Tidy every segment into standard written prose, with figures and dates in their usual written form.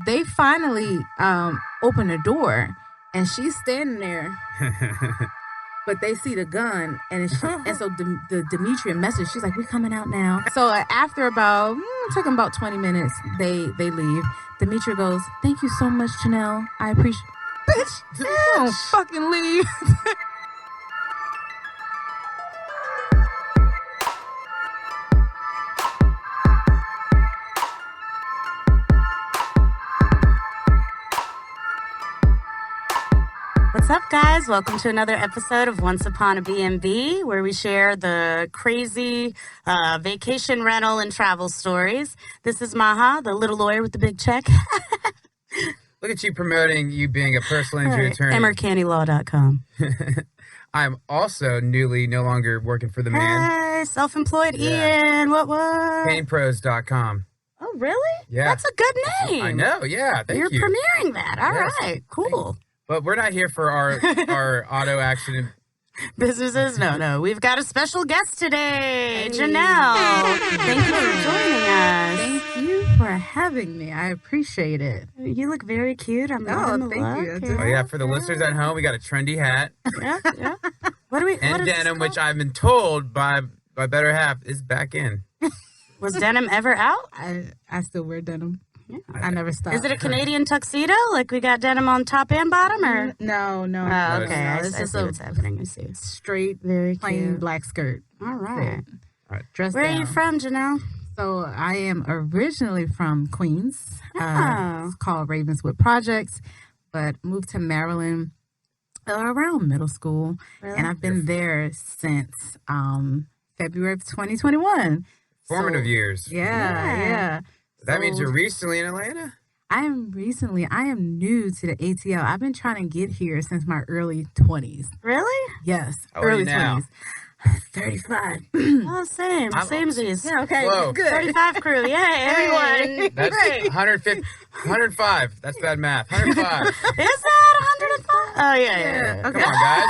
they finally open the door, and she's standing there. But they see the gun, and so the Demetria message, she's like, "We coming out now." So after about, it took them about 20 minutes, they leave. Demetria goes, "Thank you so much, Janelle. I appreciate." Bitch, you don't fucking leave. What's up, guys? Welcome to another episode of Once Upon a BNB, where we share the crazy vacation rental and travel stories. This is Maha, the little lawyer with the big check. Look at you promoting you being a personal injury attorney. EmmerCandyLaw.com. I'm also no longer working for the man. Hey, self-employed Ian. What? PainPros.com. Oh, really? Yeah. That's a good name. I know, yeah. Thank you. You're premiering that. All right, cool. But we're not here for our auto accident businesses. No. We've got a special guest today, Janelle. Thank you for joining us. Thank you for having me. I appreciate it. You look very cute. I'm loving the thank look. you. Oh, yeah, for the listeners at home, we got a trendy hat. Yeah. What do we? And denim, which I've been told by my better half is back in. Was denim ever out? I still wear denim. Yeah. I never stopped. Is it a Canadian tuxedo? Like we got denim on top and bottom, or? No. Oh, okay. No, I it's see just what's happening. I see. Straight, Very plain cute. black skirt. All right. Dressed Where down. are you from, Janelle? So I am originally from Queens. Oh. It's called Ravenswood Projects, but moved to Maryland around middle school. Really? And I've been there since February of 2021. Formative years. Yeah. That means So- you're recently in Atlanta? I am new to the ATL. I've been trying to get here since my early 20s. Really? Yes, How old are early you now? 20s. 35. Oh, same. I'm- Samesies. Yeah, okay, Whoa. good. 35 crew. Yeah, everyone. That's Great. 105. That's bad math. 105. Is that 105? Oh, yeah. Come on, guys.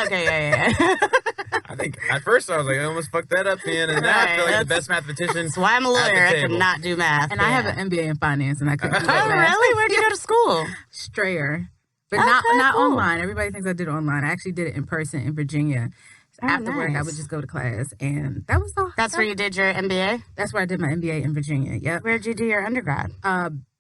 Okay, yeah. I think at first I was like, I almost fucked that up, man. And now I feel like the best mathematician. That's why I'm a at the lawyer. I table. cannot do math. And I have an MBA in finance, and I couldn't do Oh, that math. really? Where'd you go to school? Strayer. But Okay, not cool. online. Everybody thinks I did it online. I actually did it in person in Virginia. So Oh, after work, I nice. would just go to class, and that was all. That's where you did your MBA? That's where I did my MBA in Virginia. Yep. Where'd you do your undergrad?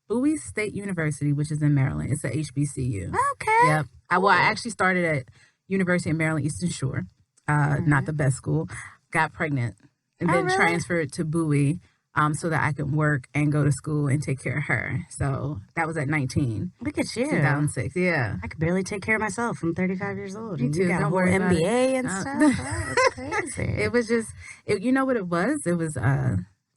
Bowie State University, which is in Maryland. It's a HBCU. Okay. Yep. I actually started at University of Maryland Eastern Shore. Not the best school. Got pregnant and Oh, then really? transferred to Bowie so that I could work and go to school and take care of her. So that was at 19, Look at you. 2006. Yeah. I could barely take care of myself. I'm 35 years old. Me And too. You got a Don't whole worry about MBA and it. stuff. Oh, that's crazy. It was just, you know what it was? It was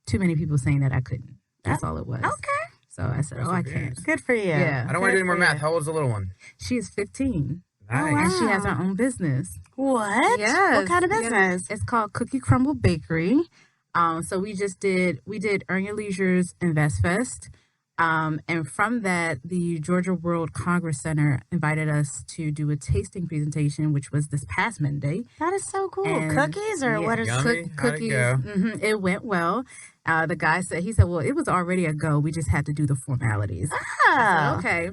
too many people saying that I couldn't. That's all it was. Okay. So I said, I can't. Perseverance. Good for you. Yeah. I don't want to do any more Good for math. you. How old's the little one? She is 15. Nice. wow. And she has her own business. What? Yes. What kind of business? It's called Cookie Crumble Bakery. So we did Earn Your Leisure's Invest Fest. And from that, the Georgia World Congress Center invited us to do a tasting presentation, which was this past Monday. That is so cool. And- Cookies or yeah. what is Yummy. How'd it Cookies. go? It went well. The guy said, well, it was already a go. We just had to do the formalities. Oh. Okay.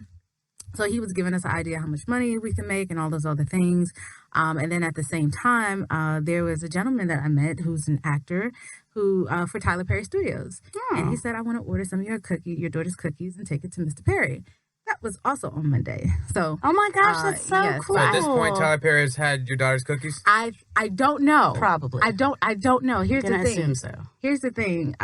So he was giving us an idea how much money we can make and all those other things. And then at the same time, there was a gentleman that I met who's an actor who for Tyler Perry Studios. And he said, I want to order some of your daughter's cookies and take it to Mr. Perry. That was also on Monday. So Oh my gosh, that's so yes. cool. So at this point, Tyler Perry has had your daughter's cookies? I don't know. Probably. I don't know. Here's Can the I thing. assume so? Here's the thing.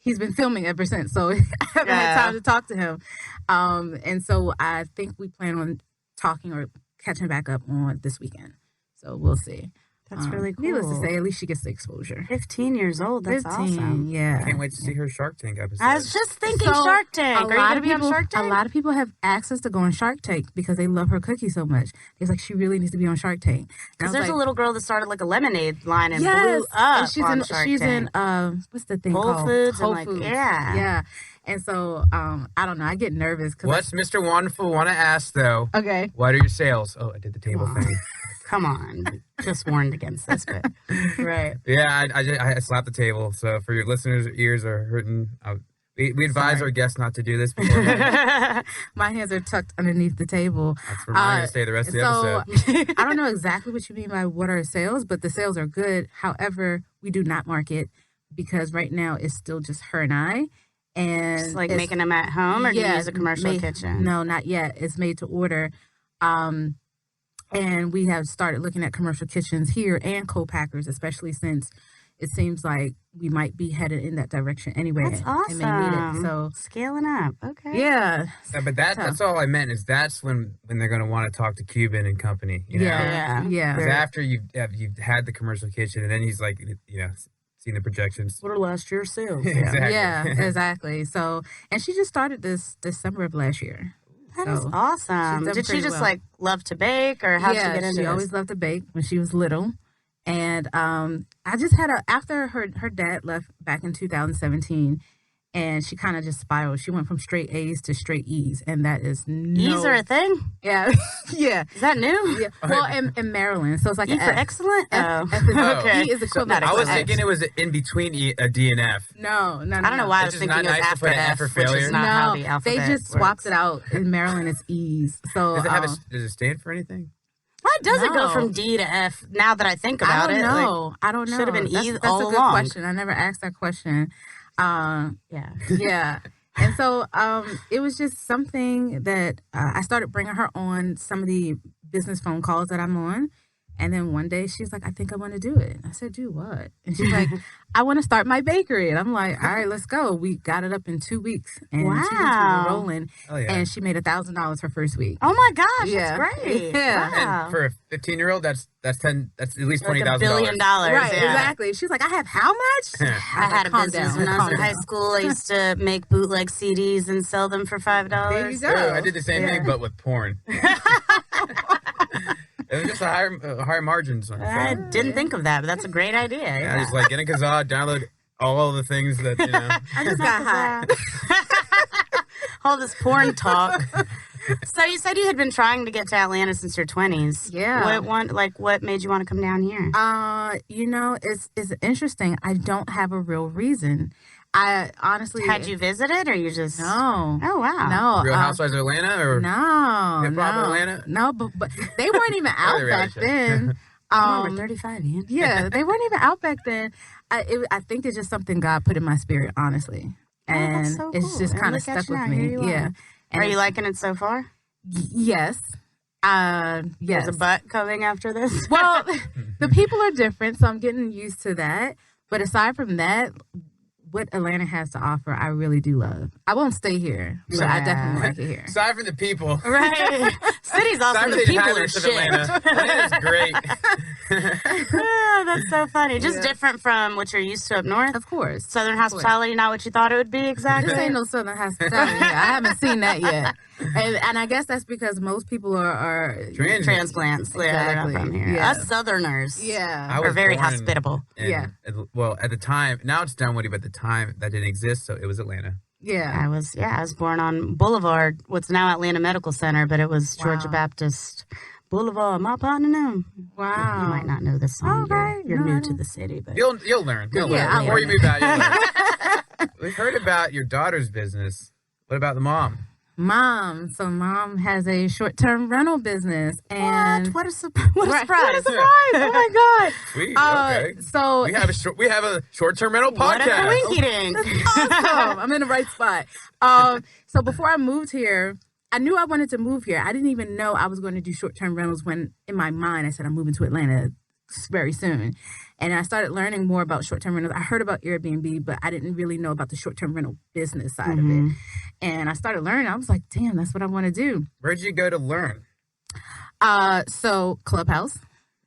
He's been filming ever since, so I haven't had time to talk to him. And so I think we plan on talking or catching back up on this weekend. So we'll see. That's really cool. Needless to say, at least she gets the exposure. 15 years old. That's 15, awesome. yeah. I can't wait to see her Shark Tank episode. I was just thinking So, Shark Tank. Are you going to be on Shark Tank? A lot of people have asked us to go on Shark Tank because they love her cookie so much. It's like, she really needs to be on Shark Tank. And I Because was there's like, a little girl that started like a lemonade line and yes, blew up and she's on in Shark she's Tank. in what's the thing Whole called? Foods and, Whole like, Foods. yeah. And so I don't know. I get nervous because What's Mr. Wonderful want to ask, though? okay. What are your sales? Oh, I did the table thing. Come on. Just warned against this, but Right. Yeah, I slapped the table. So for your listeners' ears are hurting. We We advise our guests not to do this beforehand. My hands are tucked underneath the table. That's where I'm going to stay the rest of the episode. I don't know exactly what you mean by what are sales, but the sales are good. However, we do not market because right now it's still just her and I. And just like making them at home, or do you use a commercial kitchen? No, not yet. It's made to order. And we have started looking at commercial kitchens here and co-packers, especially since it seems like we might be headed in that direction anyway. That's awesome. It may need it, so scaling up. Okay. Yeah. But that's all I meant is that's when they're going to want to talk to Cuban and company. You know? Yeah. Because after you've had the commercial kitchen, and then he's like, seeing the projections. What are last year's sales? Exactly. Yeah, exactly. So, and she just started this December of last year. That is awesome. Did she just like love to bake, or how did she get into this? She always loved to bake when she was little. And I just had after her dad left back in 2017, and she kind of just spiraled. She went from straight A's to straight E's, and that is E's are a thing? Yeah. Yeah. Is that new? Yeah. Well, in Maryland, so it's like E for excellent? Okay. E is equivalent. I was thinking it was in between a D and F. No. I don't know why I was thinking it was after F for failure. Which is not how the alphabet they just swapped it out. In Maryland, it's E's. So does it stand for anything? Why does it go from D to F? Now that I think about it, I don't know. Should have been E that's all a good along. question. I never asked that question. Yeah. And so it was just something that I started bringing her on some of the business phone calls that I'm on. And then one day she's like, I think I want to do it. I said, do what? And she's like, I want to start my bakery. And I'm like, all right, let's go. We got it up in 2 weeks. And 2 weeks we were rolling. Oh, yeah. And she made $1,000 her first week. Oh my gosh, that's great. Yeah. Wow. And for a 15-year-old, that's at least $20,000. $1 billion. Right, exactly. She's like, I have how much? I had a business when I was in high school. I used to make bootleg CDs and sell them for $5. There you go. I did the same thing, but with porn. It was just a higher margins. I didn't think of that, but that's a great idea. Yeah, just like get a Kazaa, download all the things that, I just got hot. All this porn talk. So you said you had been trying to get to Atlanta since your 20s. Yeah. What made you want to come down here? It's interesting. I don't have a real reason. I honestly... Had you visited, or you just... No. Oh, wow. No. Real Housewives of Atlanta, or no, Atlanta? No, but they weren't even out back then. We're 35, Ian. Yeah, they weren't even out back then. I think it's just something God put in my spirit, honestly. And that's so it's cool. just kind of Look at stuck you with now. me. Here you Yeah. Are you liking it so far? Yes. Yes. There's a butt coming after this? Well, the people are different, so I'm getting used to that. But aside from that, what Atlanta has to offer, I really do love. I won't stay here, but I definitely like it here. Aside from the people. Right. City's awesome. The people are shit. Atlanta's great. That's so funny. Just different from what you're used to up north? Of course. Southern hospitality, not what you thought it would be exactly? This ain't no Southern hospitality. I haven't seen that yet. And I guess that's because most people are transplants. Yeah, they're not from here. Yeah. Us Southerners are very hospitable. Well, at the time, now it's Dunwoody, but at the time that didn't exist, so it was Atlanta. Yeah. I was born on Boulevard, what's now Atlanta Medical Center, but it was Georgia Baptist Boulevard. My partner knew. Wow. You might not know this song. Okay. You're new to the city, but You'll learn. You'll learn. Before you move out, you'll learn. We've heard about your daughter's business. What about the mom? So mom has a short-term rental business. And what a surprise. What a surprise. Oh my God. Sweet. Okay. So we have a short-term rental podcast. What a coinky-dink. Awesome. I'm in the right spot. So before I moved here, I knew I wanted to move here. I didn't even know I was going to do short-term rentals when in my mind I said I'm moving to Atlanta very soon. And I started learning more about short-term rentals. I heard about Airbnb, but I didn't really know about the short-term rental business side of it. And I started learning. I was like, damn, that's what I want to do. Where'd you go to learn? So Clubhouse.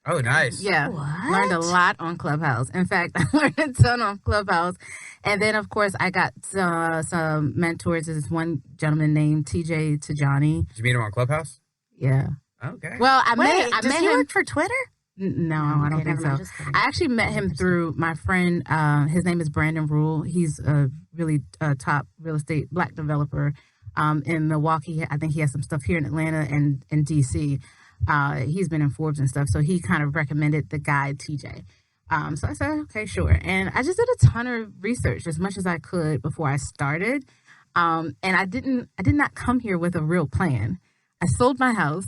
Oh, nice. Yeah. What? Learned a lot on Clubhouse. In fact, I learned a ton on Clubhouse. And then, of course, I got some mentors. There's one gentleman named TJ Tajani. Did you meet him on Clubhouse? Yeah. Okay. Well, I Does met he him work for Twitter? No, I don't think so. I actually met him through my friend. His name is Brandon Rule. He's a really top real estate black developer in Milwaukee. I think he has some stuff here in Atlanta and in DC. He's been in Forbes and stuff. So he kind of recommended the guy, TJ. So I said, okay, sure. And I just did a ton of research, as much as I could before I started. And I did not come here with a real plan. I sold my house.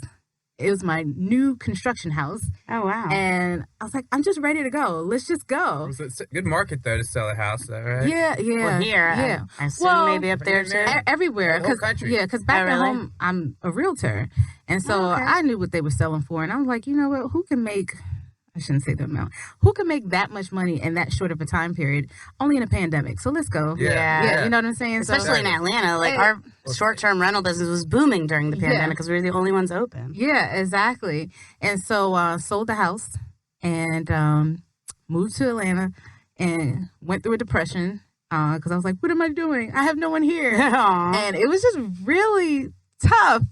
It was my new construction house. Oh, wow. And I was like, I'm just ready to go. Let's just go. It's a good market, though, to sell a house, though, right? Yeah. Well, here, yeah. I assume maybe up there, too. Everywhere. The whole country. Yeah, because back at home, I'm a realtor. And so I knew what they were selling for. And I was like, you know what? Who can make... I shouldn't say the amount. Who can make that much money in that short of a time period? Only in a pandemic. So let's go. Yeah. You know what I'm saying? Especially in Atlanta. Like, our short-term rental business was booming during the pandemic because we were the only ones open. Yeah, exactly. And so sold the house and moved to Atlanta and went through a depression because I was like, what am I doing? I have no one here. And it was just really tough.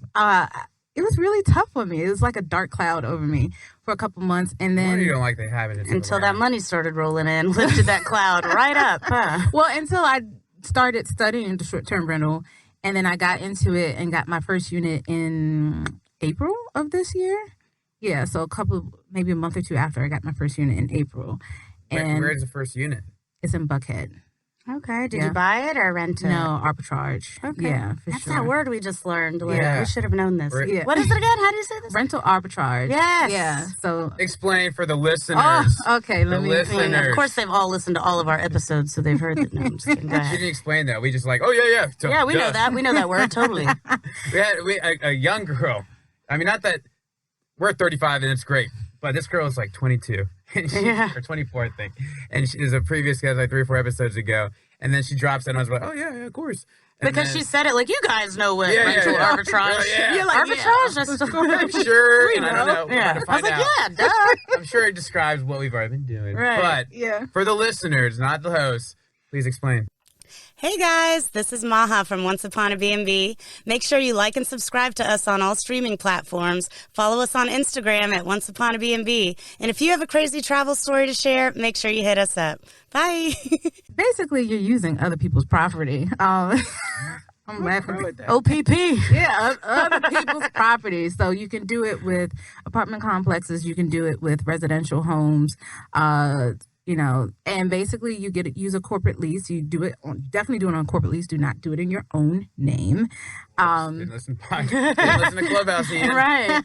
It was really tough for me. It was like a dark cloud over me for a couple months, and then you don't like to have it until that money started rolling in, lifted that cloud right up. Huh? Well, until I started studying the short-term rental, and then I got into it and got my first unit in April of this year. Yeah, so maybe a month or two after I got my first unit in April. And where's the first unit? It's in Buckhead. Okay. Did you buy it or rent it? No, arbitrage. Okay. Yeah, for That's sure. that word we just learned. Yeah. We should have known this. Yeah. What is it again? How do you say this? Rental arbitrage. Yes. Yeah. So Explain for the listeners. Oh, okay. Let The me. listeners. Of course, they've all listened to all of our episodes, so they've heard that. No, I'm just kidding. Go She ahead. didn't explain that. We just like, oh, yeah. So, Yeah, we know that. We know that word totally. We had a young girl. I mean, not that we're 35 and it's great, but this girl is like 22 or 24, I think. And she is a previous guest like 3 or 4 episodes ago. And then she drops it, and I was like, oh, yeah, of course. And Because then, she said it like, you guys know what rental arbitrage. Yeah. You're like, arbitrage? That's I'm sure. We And I don't know. Yeah. We'll I was find like, out. yeah, duh. I'm sure it describes what we've already been doing. Right. But for the listeners, not the hosts, please explain. Hey guys, this is Maha from Once Upon a BNB. Make sure you like and subscribe to us on all streaming platforms. Follow us on Instagram at Once Upon a BNB. And if you have a crazy travel story to share, make sure you hit us up. Bye. Basically, you're using other people's property. I'm laughing. OPP. Yeah, other people's property. So you can do it with apartment complexes. You can do it with residential homes. And basically you use a corporate lease. You definitely do it on a corporate lease. Do not do it in your own name. Didn't listen to Clubhouse, Ian. Right.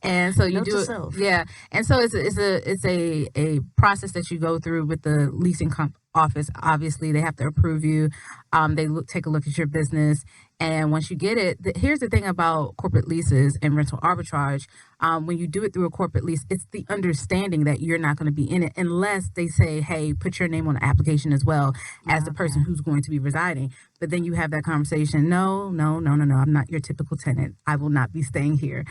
And so you Note do to it. self. Yeah. And so it's a process that you go through with the leasing office. Obviously, they have to approve you. They take a look at your business. And once you get it, here's the thing about corporate leases and rental arbitrage. When you do it through a corporate lease, it's the understanding that you're not going to be in it unless they say, hey, put your name on the application as well as the person who's going to be residing. But then you have that conversation. No. I'm not your typical tenant. I will not be staying here.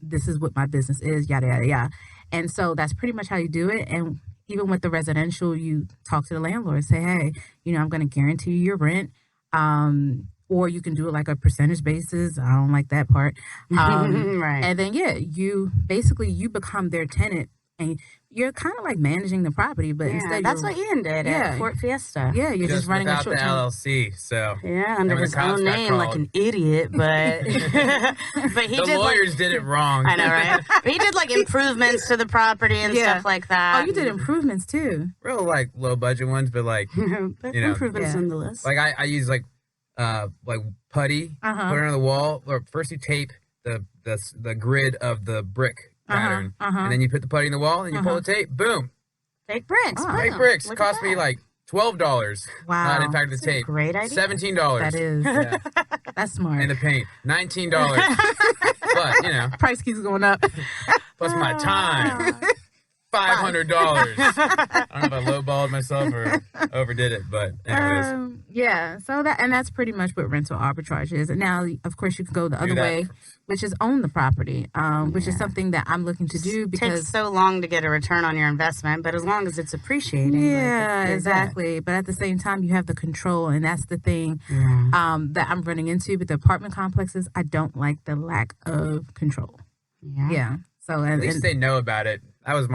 This is what my business is, yada, yada, yada. And so that's pretty much how you do it. And even with the residential, you talk to the landlord, say, hey, I'm going to guarantee you your rent. Or you can do it like a percentage basis. I don't like that part. Right. And then, you become their tenant and you're kind of like managing the property, but instead that's what Ian did at Fort Fiesta. Yeah, you're just running a without short the LLC. So under his own name, like an idiot, but he the did lawyers did it wrong. I know, right? But he did like improvements to the property and stuff like that. Oh, you did improvements too. Real like low budget ones, but like improvements on the list. Like I use like putty, put it on the wall. Or first you tape the grid of the brick pattern, and then you put the putty in the wall, and you pull the tape. Boom, fake bricks. fake bricks. Cost me like $12. Wow, not in fact the tape. Great idea. $17. That is. That's smart. And the paint, $19. But price keeps going up. plus my time. $500. I don't know if I lowballed myself or overdid it, but anyways. So that's pretty much what rental arbitrage is. And now, of course, you can go the other way, which is own the property, which is something that I'm looking to do because it takes so long to get a return on your investment, but as long as it's appreciating. Yeah, exactly. But at the same time, you have the control, and that's the thing that I'm running into with the apartment complexes. I don't like the lack of control. Yeah. So at least they know about it. That was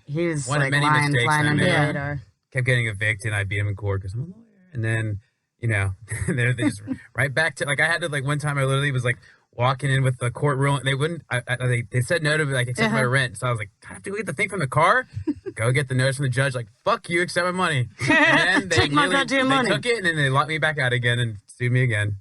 he was one like of many lying mistakes I under the made. radar. Kept getting evicted, and I beat him in court because I'm a lawyer. And then, they just right back to, like, I had to, like, one time I literally was, like, walking in with the court ruling. They wouldn't. They said no to like accept my rent. So I was like, I have to go get the thing from the car. Go get the notice from the judge. Like, fuck you, accept my money. And then Take my goddamn money. They took it and then they locked me back out again and sued me again.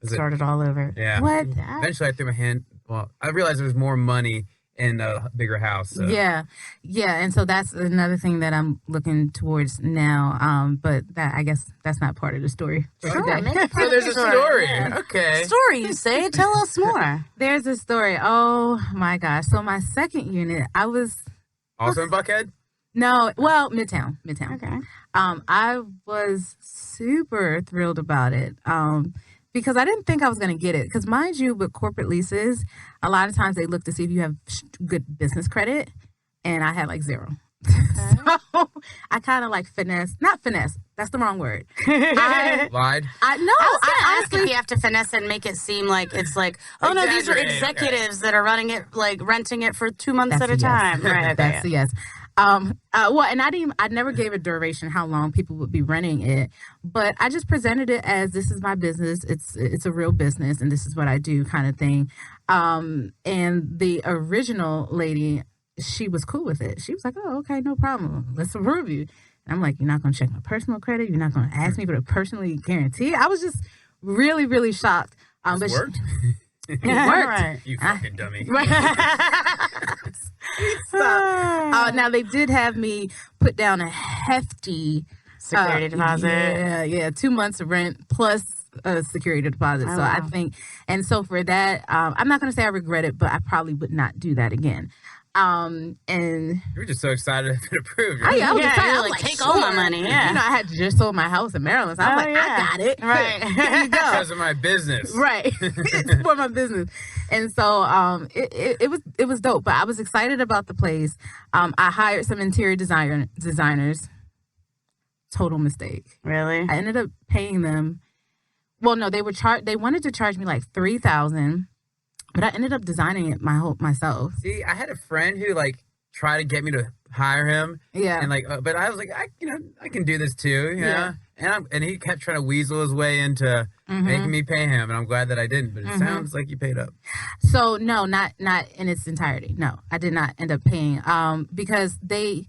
Started all over. Yeah. What? Eventually, I threw my hand. Well, I realized there was more money in a bigger house. So. Yeah, and so that's another thing that I'm looking towards now. But that I guess that's not part of the story. Sure, so there's a story. Yeah. Okay. Story, you say? Tell us more. There's a story. Oh my gosh! So my second unit, I was also in Buckhead. No, well, Midtown. Okay. I was super thrilled about it. Because I didn't think I was going to get it. Because mind you, with corporate leases, a lot of times they look to see if you have good business credit. And I had like 0. So I kind of like not finesse. That's the wrong word. I lied. I ask if you have to finesse it and make it seem like it's like, oh no, these are executives that are running it, like renting it for 2 months at a time. Right. That's a yes. Well, and I never gave a duration how long people would be running it, but I just presented it as this is my business. It's a real business and this is what I do kind of thing. And the original lady, she was cool with it. She was like, oh, okay, no problem. Let's approve you. And I'm like, you're not going to check my personal credit. You're not going to ask me for the personally guarantee. I was just really, really shocked. This worked? It worked. Right. You fucking dummy. Now they did have me put down a hefty security deposit. Yeah, 2 months of rent plus a security deposit. So I think, and so for that, I'm not going to say I regret it, but I probably would not do that again. And you were just so excited to get approved. I was excited. I was like, take all my money. Yeah. You know, I had just sold my house in Maryland. So I was like, I got it. Right. There you go. Because of my business. Right. It's for my business. And so it was dope. But I was excited about the place. I hired some interior designers. Total mistake. Really? I ended up paying them. Well, no, they wanted to charge me like $3,000. But I ended up designing it myself. See, I had a friend who like tried to get me to hire him. Yeah. And like, but I was like, I can do this too. You know? And he kept trying to weasel his way into making me pay him, and I'm glad that I didn't. But it sounds like you paid up. So no, not in its entirety. No, I did not end up paying. Because they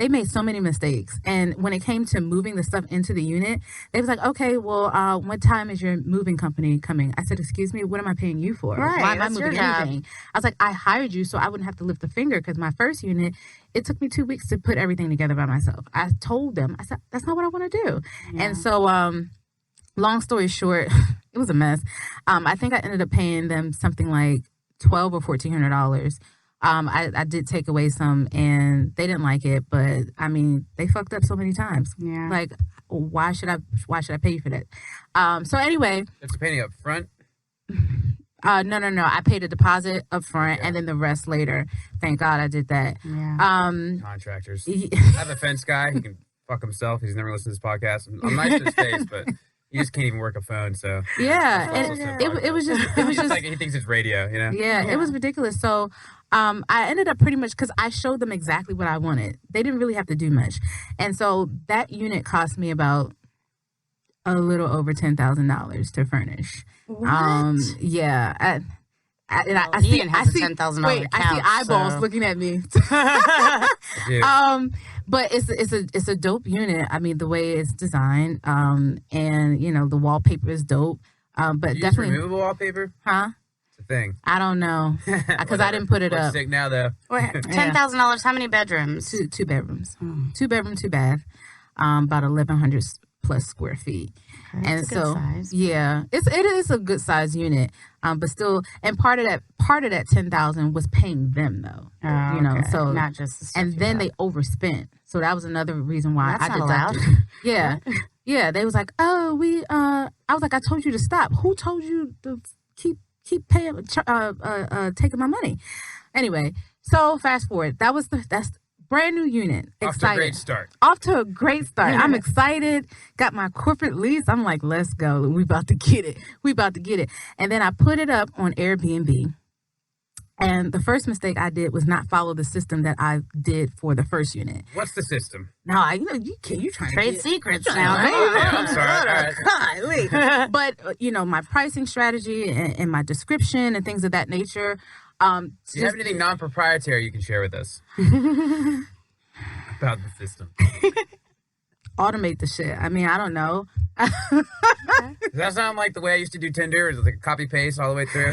made so many mistakes. And when it came to moving the stuff into the unit, they was like, okay, well, what time is your moving company coming? I said, excuse me, what am I paying you for? Right, Why am I that's moving your job. anything? I was like, I hired you so I wouldn't have to lift a finger, because my first unit, it took me 2 weeks to put everything together by myself. I told them, I said, that's not what I want to do. Yeah. And so, long story short, it was a mess. I think I ended up paying them something like $1,200 or $1,400. I did take away some, and they didn't like it, but I mean, they fucked up so many times. Yeah. Like, why should I pay you for that? So anyway. That's paying up front? No. I paid a deposit up front and then the rest later. Thank God I did that. Yeah. Contractors. I have a fence guy. He can fuck himself. He's never listened to this podcast. I'm nice to his face, but you just can't even work a phone. So yeah, and it was just like he thinks it's radio, you know? Yeah, it was ridiculous. So I ended up pretty much, because I showed them exactly what I wanted. They didn't really have to do much. And so that unit cost me about a little over $10,000 to furnish. What? Yeah. I see $10,000 wait, I see eyeballs looking at me. But it's a dope unit. I mean, the way it's designed, and you know, the wallpaper is dope. But you definitely use removable wallpaper? Huh? Thing. I don't know, because I didn't put it up. Sick now though. $10,000. How many bedrooms? Two bedrooms. 2 bedroom, 2 bath. About 1,100 plus square feet. Okay, and that's a good size. Yeah, it is a good size unit. But still, and part of that $10,000 was paying them though. Oh, you know, okay. so not just the stuff and then bought. they overspent. So that was another reason why That's I not deducted. allowed. Yeah, yeah. They was like, oh, I was like, I told you to stop. Who told you to keep paying, taking my money? Anyway, so fast forward. That's brand new unit. Excited. Off to a great start. I'm excited. Got my corporate lease. I'm like, let's go. We about to get it. And then I put it up on Airbnb. And the first mistake I did was not follow the system that I did for the first unit. What's the system? No, you can't. You trying Trade to secrets now. I'm sorry. All right. But my pricing strategy and my description and things of that nature. Do you have anything non-proprietary you can share with us about the system? Automate the shit. I mean, I don't know. Does that sound like the way I used to do Tinder? Is it like a copy paste all the way through?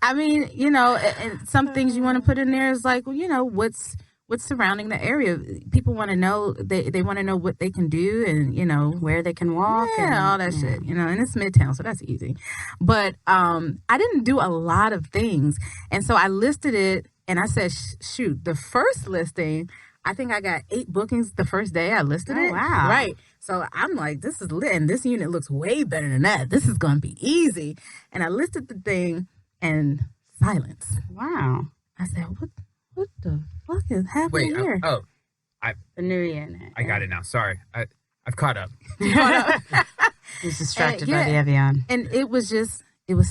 I mean, and some things you want to put in there is like, well, what's surrounding the area. People want to know. They want to know what they can do and where they can walk and all that shit. And it's Midtown, so that's easy. But I didn't do a lot of things, and so I listed it, and I said, shoot, the first listing. I think I got 8 bookings the first day I listed it. Wow. Right. So I'm like, this is lit. And this unit looks way better than that. This is going to be easy. And I listed the thing and silence. Wow. I said, what the fuck is happening here? The new unit. I got it now. Sorry. I've caught up. He's distracted by the Evian. And it was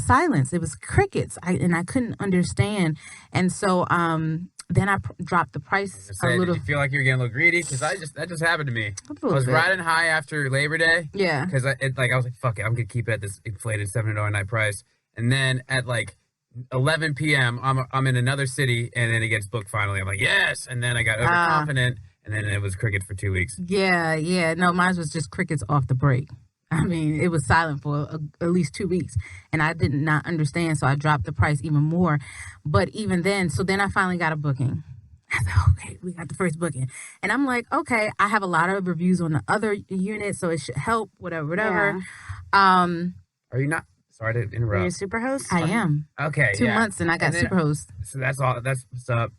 silence. It was crickets. I couldn't understand. And so, then I dropped the price a little. Did you feel like you were getting a little greedy? Because that just happened to me. I was riding high after Labor Day. Yeah. Because I was like, fuck it, I'm gonna keep it at this inflated $700 a night price. And then at like 11 p.m., I'm in another city, and then it gets booked finally. I'm like, yes. And then I got overconfident, and then it was cricket for 2 weeks. Yeah. No, mine was just crickets off the break. I mean, it was silent for at least 2 weeks, and I did not understand, so I dropped the price even more. But even then, so then I finally got a booking. I said, okay, we got the first booking. And I'm like, okay, I have a lot of reviews on the other unit, so it should help, whatever. Yeah. Are you not? Sorry to interrupt. Are you a superhost? I am. Okay, 2 months, and I got superhost. So that's all. That's what's up.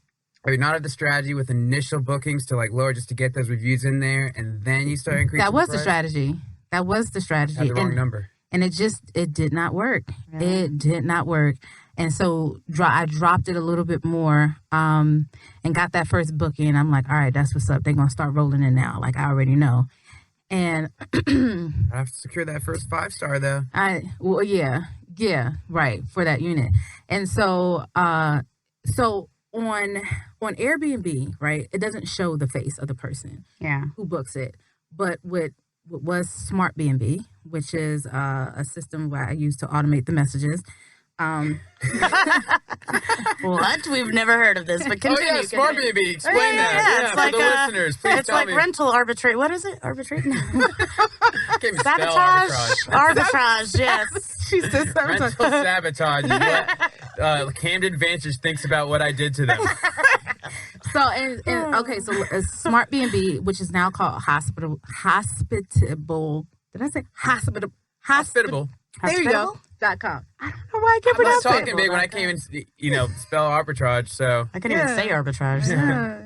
Are you not at the strategy with initial bookings to like lower just to get those reviews in there, and then you start increasing That was the the price? strategy. That was the strategy. Had the wrong number. And it did not work. Yeah. It did not work. And so I dropped it a little bit more and got that first booking. I'm like, all right, that's what's up. They're going to start rolling in now. Like, I already know. And I have to secure that first 5-star, though. Yeah, right, for that unit. And so on Airbnb, right, it doesn't show the face of the person who books it. But what was Smart BNB, which is a system where I use to automate the messages. What? We've never heard of this, but continue. Oh, yeah, Smart BNB. Explain that. It's for like the listeners. Please it's tell like me. rental arbitrage. What is it? Arbitrage? Can't even spell Sabotage? Arbitrage, yes. She said Rental sabotage is what Camden Vantage thinks about what I did to them. So okay, so Smart BNB, which is now called hospitable. Did I say hospitable? Hospitable. There you go. .com. I don't know why I can't I was pronounce talking it. big when I came in, spell arbitrage. So I couldn't even say arbitrage. So.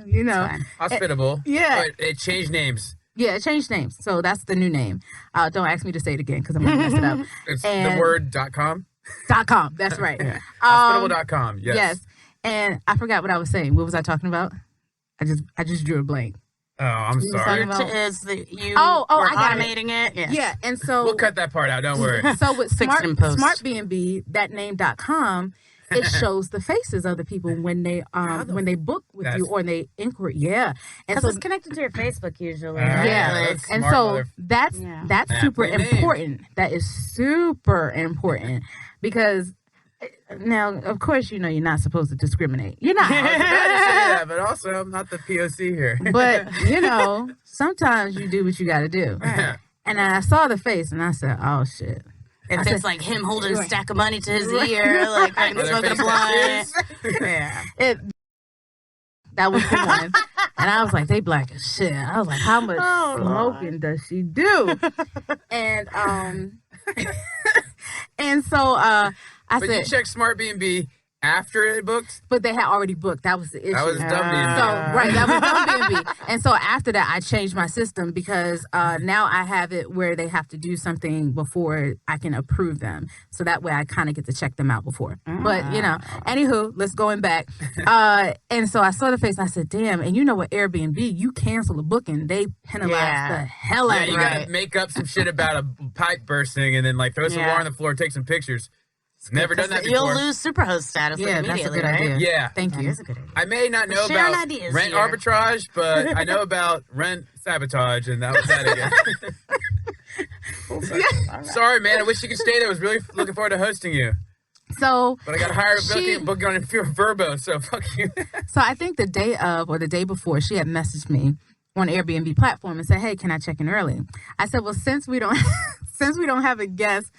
Yeah, hospitable. Yeah. But it changed names. Yeah, it changed names. So that's the new name. Don't ask me to say it again because I'm going to mess it up. It's the word .com. .com. That's right. Yeah. Hospitable.com. Yes. And I forgot what I was saying. What was I talking about? I just drew a blank. Oh, I'm sorry. talking about? Is the you I got automating it? Yes. Yeah, and so We'll cut that part out. Don't worry. So with Fix it in post. Smart BNB, that name.com, it shows the faces of the people when they book with you or they inquiry. Yeah, and so it's connected to your Facebook usually. yeah, Right? and smart so mother- that's super Aptly named. important. That is super important because now, of course, you're not supposed to discriminate. You're not. I was about to say that, but also I'm not the POC here. But, sometimes you do what you got to do. Right. And I saw the face and I said, oh, shit. If it's like him holding a stack of money to his ear, like smoking a blunt. Yeah. That was the one. And I was like, they black as shit. I was like, how much smoking does she do? And and so I But said, you checked Smart BNB after it booked? but they had already booked. That was the issue. That was dumb BNB. So right, that was dumb BNB. And so after that, I changed my system because now I have it where they have to do something before I can approve them. So that way, I kind of get to check them out before. But anywho, let's going back. And so I saw the face. And I said, "Damn!" And you know what, Airbnb, you cancel a booking, they penalize the hell out of You you. gotta make up some shit about a pipe bursting and then like throw some water on the floor, take some pictures. Never done that before. You'll lose superhost status immediately, that's a good right? idea. Yeah. Thank you. That is a good idea. I may not know sharing about ideas rent here. arbitrage, but I know about rent sabotage, and that was that again. Sorry, man. I wish you could stay there. I was really looking forward to hosting you. So, But I got hired a booking on Verbo, so fuck you. so I think the day of or the day before, she had messaged me on Airbnb platform and said, "Hey, can I check in early?" I said, "Well, since we don't have a guest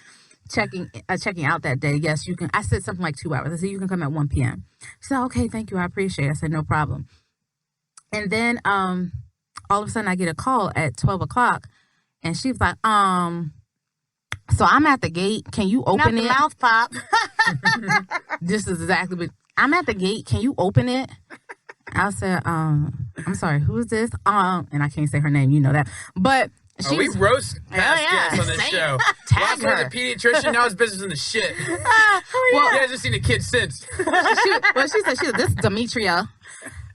checking out that day, yes, you can." I said something like 2 hours. I said, "You can come at 1 p.m." She said, "Okay, thank you. I appreciate it." I said, "No problem." And then all of a sudden I get a call at 12 o'clock and she was like, so I'm at the gate. Can you open it? Mouth pop. This is exactly what I'm at the gate. Can you open it? I said, I'm sorry, who is this? And I can't say her name, you know that. But we roast past guests on this show. Tag Last one her. was a pediatrician, now his business in the shit. Well, You guys have seen the kid since. she said, this is Demetria.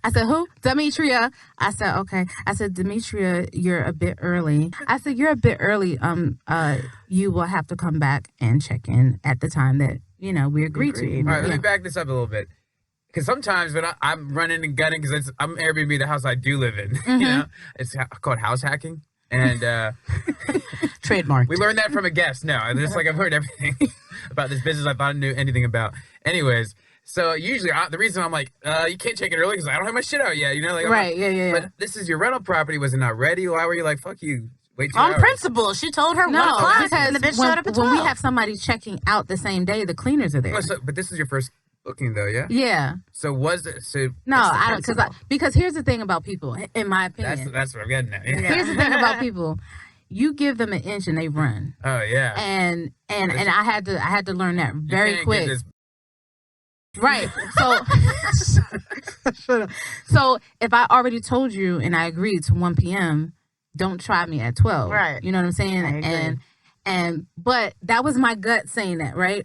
I said, who? Demetria. I said, okay. I said, Demetria, you're a bit early. I said, you're a bit early. You will have to come back and check in at the time that, we agreed to. All right, let me back this up a little bit. Because sometimes when I'm running and gunning, because I'm Airbnb, the house I do live in, it's called house hacking. And Trademark. we learned that from a guest. No, just like I've heard everything about this business I thought I knew anything about. Anyways, so usually the reason I'm like, you can't check it early because I don't have my shit out yet. Like, Right, yeah. But this is your rental property. Was it not ready? Why were you like, fuck you? Wait 2 On hours. principle, she told her 1 No, o'clock, because and the bitch showed up at 12. when we have somebody checking out the same day, the cleaners are there. But this is your first booking, though, yeah? Yeah. So was it? So No, what's the I don't. principle? Because here's the thing about people, in my opinion. That's what I'm getting at. Yeah. Here's the thing about people. You give them an inch and they run. Oh yeah. And I had to learn that very You can't quick. get this- Right. So if I already told you and I agreed to 1 p.m., don't try me at 12. Right. You know what I'm saying? I agree. But that was my gut saying that, right?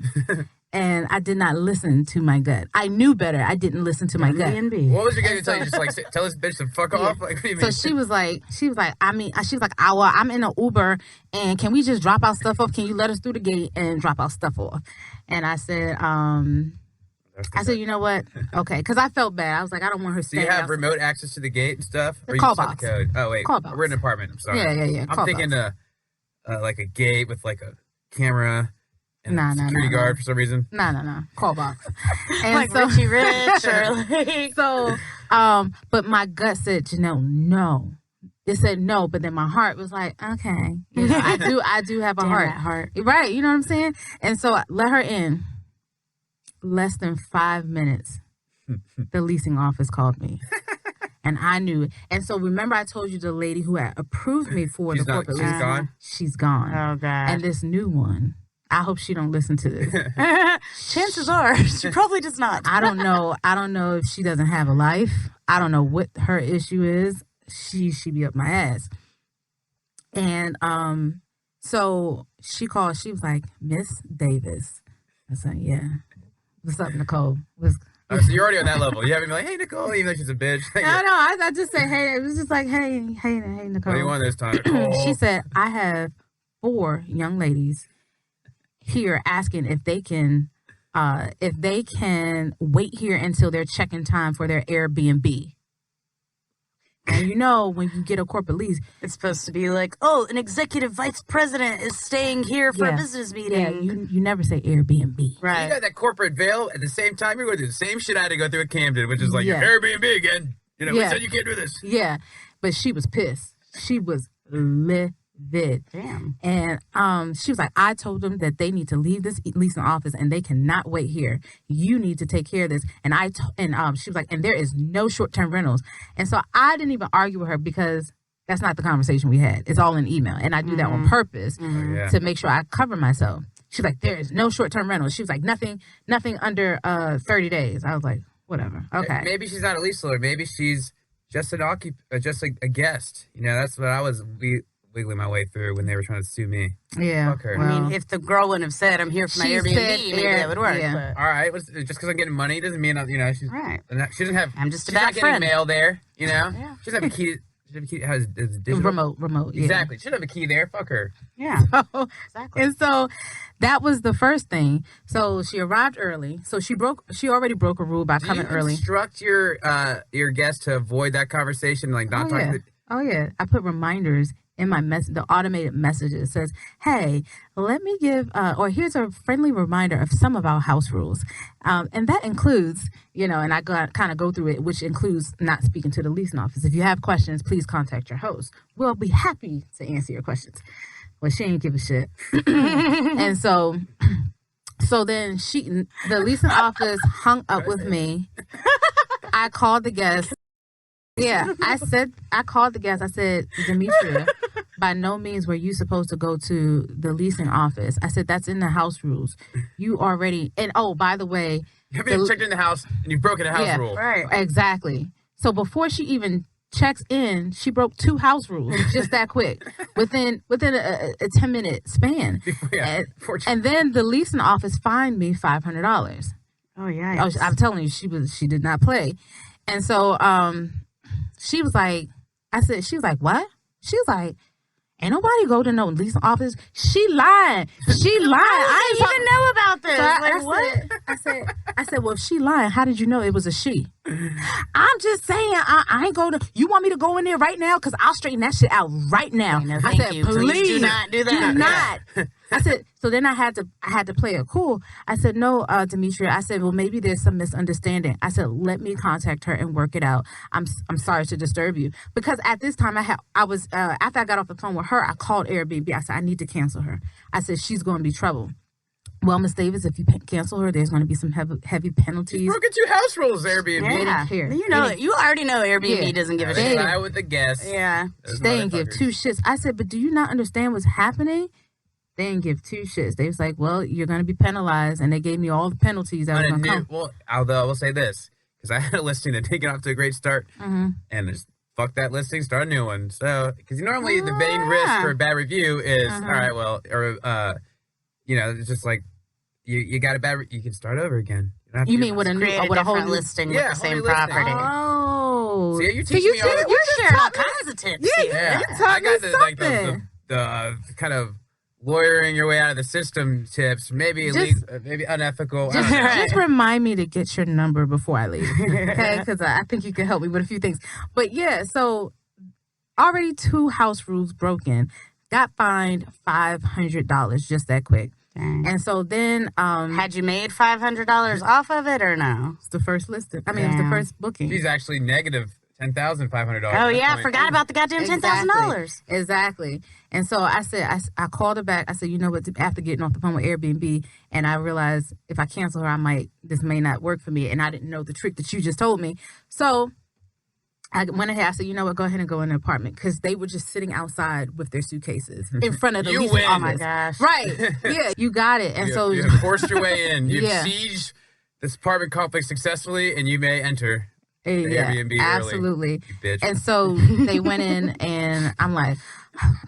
And I did not listen to my gut. I knew better. I didn't listen to my gut. Airbnb. What was your game to tell you? Just like tell this bitch to fuck off? Like, what do you mean? So she was like, I'm in an Uber, and can we just drop our stuff off? Can you let us through the gate and drop our stuff off? And I said, you know what? Okay, because I felt bad. I was like, I don't want her Do staying. you have outside. remote access to the gate and stuff? The Or you call just have box. the code? Oh wait, Call box. we're in an apartment. I'm sorry. Yeah. I'm Call thinking box. like a gate with like a camera and Nah, a security guard for some reason. No. Call box. And Like Richie Rich or like... So, but my gut said, Janelle, no. It said no, but then my heart was like, okay. I do have a Damn heart. that heart. Right, you know what I'm saying? And so I let her in. Less than 5 minutes, the leasing office called me. And I knew it. And so remember I told you the lady who had approved me for the corporate She's lease? gone? She's gone. Oh, God. And this new one, I hope she don't listen to this. Chances are, she probably does not. I don't know. I don't know if she doesn't have a life. I don't know what her issue is. She be up my ass. And so she called. She was like, Miss Davis. I said, yeah. What's up, Nicole? Oh, so you're already on that level. You haven't been like, hey Nicole, even though she's a bitch. No, I just said, hey. It was just like, hey, Nicole. What do you want this time, Nicole? She said, I have 4 young ladies here asking if they can wait here until their check-in time for their Airbnb. And when you get a corporate lease, It's supposed to be like, oh, an executive vice president is staying here for a Yeah. business meeting. yeah, you never say Airbnb. You Right. got that corporate veil at the same time. You're going through the same shit I had to go through at Camden, which is like Yeah. your Airbnb again. We Yeah. said you can't do this. Yeah, but she was pissed. She was livid. Damn. And she was like, I told them that they need to leave this leasing office and they cannot wait here. You need to take care of this. And she was like, and there is no short-term rentals. And so I didn't even argue with her because that's not the conversation we had. It's all in email. And I do that on purpose Oh, yeah. to make sure I cover myself. She's like, there is no short-term rentals. She was like, nothing under 30 days. I was like, whatever. Okay. Maybe she's not a lease holder. Maybe she's just just a guest. That's what I was wiggling my way through when they were trying to sue me. Yeah. Fuck her. I mean, if the girl wouldn't have said, I'm here for my She Airbnb, said maybe that would work. yeah. All right, just because I'm getting money doesn't mean she's Right. She doesn't have. I'm just a she's bad not getting friend. mail there. Yeah. She doesn't have a key. Should have a key. Has digital? Remote. Yeah. Exactly. Should have a key there. Fuck her. Yeah. Exactly. And so that was the first thing. So she arrived early. So she already broke a rule by coming early. Instruct your guests to avoid that conversation, like not talking. Yeah. Oh yeah. I put reminders in my the automated messages. It says, hey, let me give, or here's a friendly reminder of some of our house rules. And that includes, and I kind of go through it, which includes not speaking to the leasing office. If you have questions, please contact your host. We'll be happy to answer your questions. Well, she ain't give a shit. And so then the leasing office hung up with me. I called the guest. Yeah, I called the guest. I said, Demetria, by no means were you supposed to go to the leasing office. I said, that's in the house rules. You already, and oh, by the way. You haven't checked in the house and you've broken a house rule. Right. Exactly. So before she even checks in, she broke 2 house rules just that quick within a 10-minute span. Yeah, and then the leasing office fined me $500. Oh, yeah. I'm telling you, she did not play. And so, she was like, what? She was like, ain't nobody go to no leasing office. She lying. I didn't even know about this. So what? I said, well, if she lying, how did you know it was a she? I'm just saying, I ain't go to, you want me to go in there right now? Because I'll straighten that shit out right now. No, I said, please do not do that. Do not. I said, so then I had to play it cool. I said, no, Demetria. I said, well, maybe there's some misunderstanding. I said, let me contact her and work it out. I'm sorry to disturb you. Because at this time I was after I got off the phone with her, I called Airbnb. I said, I need to cancel her. I said, she's going to be trouble. Well, Miss Davis, if you cancel her, there's going to be some heavy penalties. She's broken 2 house rules, Airbnb. Yeah. You already know Airbnb doesn't give a shit. Side with the guests. Yeah. They didn't give 2 shits. I said, but do you not understand what's happening? They didn't give 2 shits. They was like, well, you're going to be penalized. And they gave me all the penalties that were going to come. Well, although I will say this, because I had a listing that didn't get off to a great start. Mm-hmm. And just fuck that listing, start a new one. So, because normally the main risk for a bad review is, all right, well, or, it's just like, you got a bad, you can start over again. You mean with a whole listing with the same property? Oh. See, you're teaching me all you're sharing all kinds of tips. Yeah. I got the kind of lawyering your way out of the system tips, maybe unethical. Just remind me to get your number before I leave, okay? Because I think you can help me with a few things. But yeah, so already 2 house rules broken. Got fined $500 just that quick. Dang. And so then, had you made $500 off of it or no? It's the first listing. I mean, it was the first booking. She's actually negative $10,500. Oh yeah, I forgot about the goddamn $10,000. Exactly. And so I said, I called her back. I said, you know what? After getting off the phone with Airbnb, and I realized if I cancel her, this may not work for me. And I didn't know the trick that you just told me. So I went ahead. I said, you know what? Go ahead and go in the apartment, because they were just sitting outside with their suitcases in front of the leasing office. Oh my gosh! Right? Yeah, you got it. And you have forced your way in. You've sieged this apartment complex successfully, and you may enter. Airbnb early, absolutely. You bitch. And so they went in, and I'm like,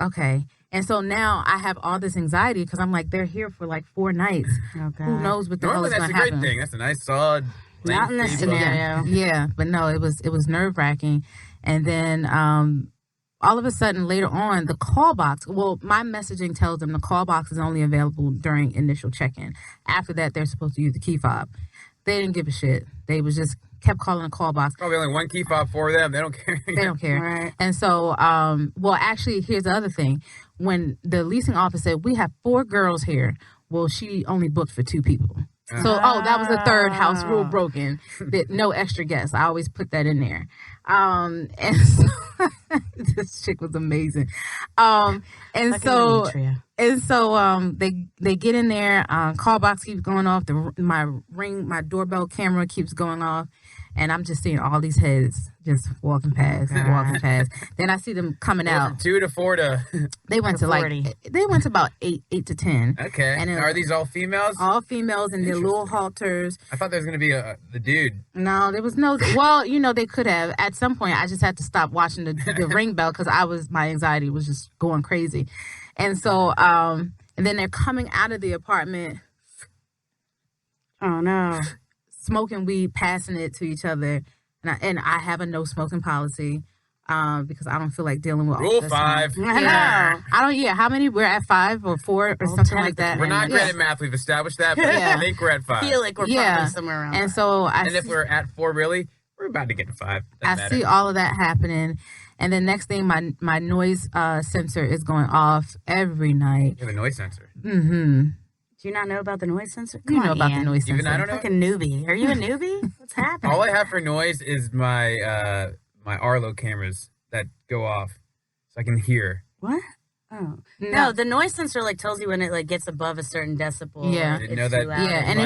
okay. And so now I have all this anxiety because I'm like, they're here for like 4 nights. Oh, God. Who knows what the hell is going to happen? That's a great thing. That's a nice solid. Not in this scenario. Yeah, but no, it was nerve wracking. And then all of a sudden later on, the call box. Well, my messaging tells them the call box is only available during initial check-in. After that, they're supposed to use the key fob. They didn't give a shit. They was just kept calling the call box. Probably only 1 key fob for them. They don't care. They don't care. Right. And so, well, actually, here's the other thing. When the leasing office said, we have 4 girls here, well, she only booked for 2 people. So, that was the 3rd house rule broken. That no extra guests. I always put that in there. And so, this chick was amazing. And so they get in there. Call box keeps going off. My doorbell camera keeps going off. And I'm just seeing all these heads just walking past. Then I see them coming out. From 2 to 4 to. They went to 40. They went to about 8 to 10. Okay. And are these all females? All females in their little halters. I thought there was going to be the dude. No, there was no. Well, they could have. At some point, I just had to stop watching the ring bell because my anxiety was just going crazy, and so and then they're coming out of the apartment. Oh no. Smoking weed, passing it to each other, and I have a no smoking policy. because I don't feel like dealing with Rule all this. 5. Yeah. I don't. Yeah. How many? We're at 5 or 4 or something like that. We're not great at math. We've established that, but I think we're at 5. I feel like we're probably somewhere around. And so if we're at 4, really, we're about to get to 5. I see all of that happening. And then next thing, my noise sensor is going off every night. You have a noise sensor. Mm-hmm. Do you not know about the noise sensor? You know about the noise sensor. Even I don't know. Like a newbie. Are you a newbie? What's happening? All I have for noise is my my Arlo cameras that go off, so I can hear. What? Oh no, the noise sensor like tells you when it like gets above a certain decibel. Yeah, I didn't know that. Yeah, and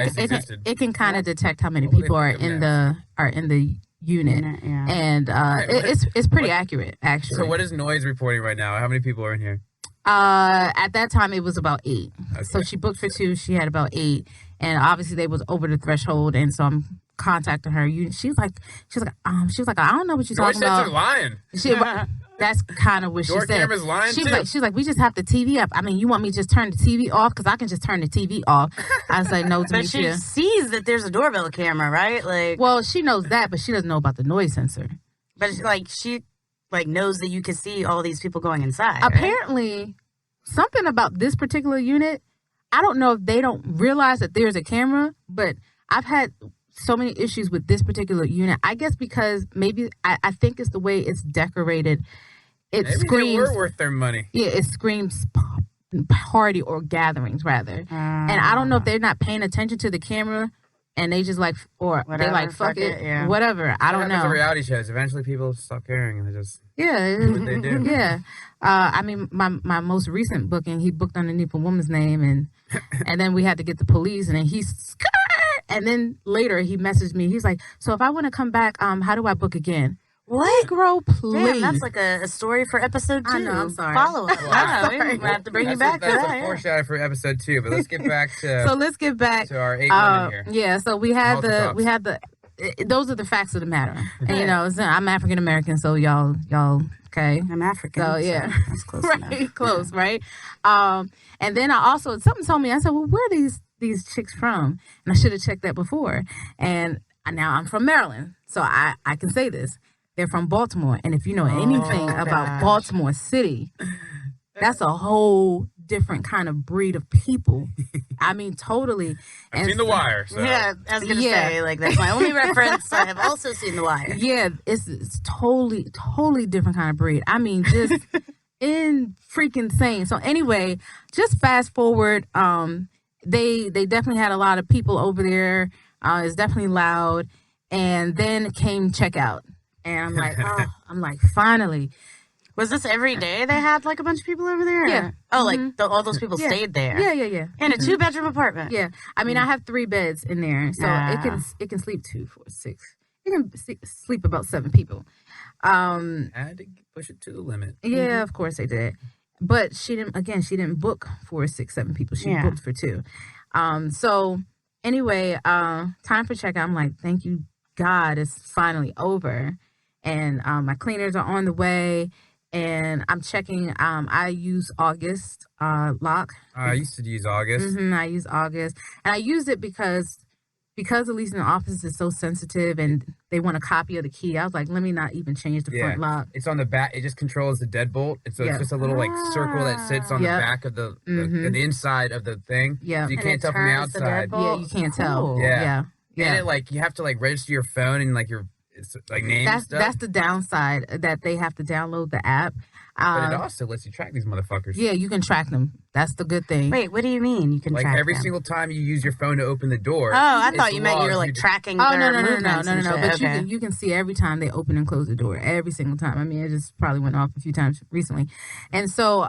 it can kind of detect how many What people would are they do in next? the unit, Yeah. and it's pretty accurate actually. So what is noise reporting right now? How many people are in here? At that time it was about 8. Okay. So she booked for 2. She had about 8, and obviously they was over the threshold, and so I'm contacting her. She was like, I don't know what you're Noise talking about. sensor lying. That's kind of what she Door said. camera's lying She's too. like, we just have the TV up. I mean, you want me to just turn the TV off? Because I can just turn the TV off. I was like, no, But she Demetria. sees that there's a doorbell camera, right? Like, Well, she knows that, but she doesn't know about the noise sensor. but she knows that you can see all these people going inside. Right? Apparently, something about this particular unit, I don't know if they don't realize that there's a camera, but I've had so many issues with this particular unit. I guess because maybe I think it's the way it's decorated. It Maybe screams. they were worth their money. Yeah, it screams party or gatherings rather. And I don't know if they're not paying attention to the camera and they just like, or Whatever, they like fuck it, yeah. whatever. I don't What happens know. to reality shows? Eventually, people stop caring and they just Yeah, do what they do. yeah. I mean, my most recent booking, he booked underneath a woman's name, and then we had to get the police, and then and then later he messaged me. He's like, "So if I want to come back, how do I book again?" What? Girl, please. Damn, that's like a story for episode 2. I know, I'm sorry. Follow up. Well, We're going to have to bring you back to That's that. a foreshadow for episode 2. But let's get back to So let's get back to our 8 women here. Yeah, so we had Multi-tops. those are the facts of the matter. And so I'm African American, so y'all okay. I'm African. So yeah, that's close right, enough. close, right? And then I also something told me. I said, "Well, where are these chicks from?" And I should have checked that before. And now I'm from Maryland, so I can say this. They're from Baltimore, and if you know anything about Baltimore City, that's a whole different kind of breed of people. I mean, totally. I've seen The Wire. So. Yeah, I was going to say, like, that's my only reference. I have also seen The Wire. Yeah, it's totally different kind of breed. I mean, just in freaking insane. So anyway, just fast forward. They definitely had a lot of people over there. It's definitely loud. And then came checkout. And I'm like, finally. Was this every day they had, like, a bunch of people over there? Yeah. Oh, like, all those people stayed there? Yeah. In a 2-bedroom apartment? Yeah. I mean, I have 3 beds in there. So it can sleep 2, 4, 6. It can sleep about 7 people. Had to push it to the limit. Yeah, of course they did. But she didn't book for 6, 7 people. She booked for 2. So anyway, time for checkout. I'm like, thank you, God, it's finally over. And my cleaners are on the way. And I'm checking. I use August lock. I used to use August. I use August. And I used it because the leasing office is so sensitive and they want a copy of the key. I was like, let me not even change the front lock. It's on the back. It just controls the deadbolt. And so it's just a little like circle that sits on the back of the inside of the thing. Yeah. So you And can't it tell from the turns the outside. deadbolt? Yeah, you can't tell. Cool. Yeah. Yeah. And it like you have to like register your phone and like your it's like name and stuff. That's the downside, that they have to download the app. But it also lets you track these motherfuckers. Yeah, you can track them. That's the good thing. Wait, what do you mean you can Like track every them? single time you use your phone to open the door. Oh, I it's thought you meant you were logged. like tracking Oh, their no. movements and shit. But Okay. you can see every time they open and close the door. Every single time. I mean, it just probably went off a few times recently. And so,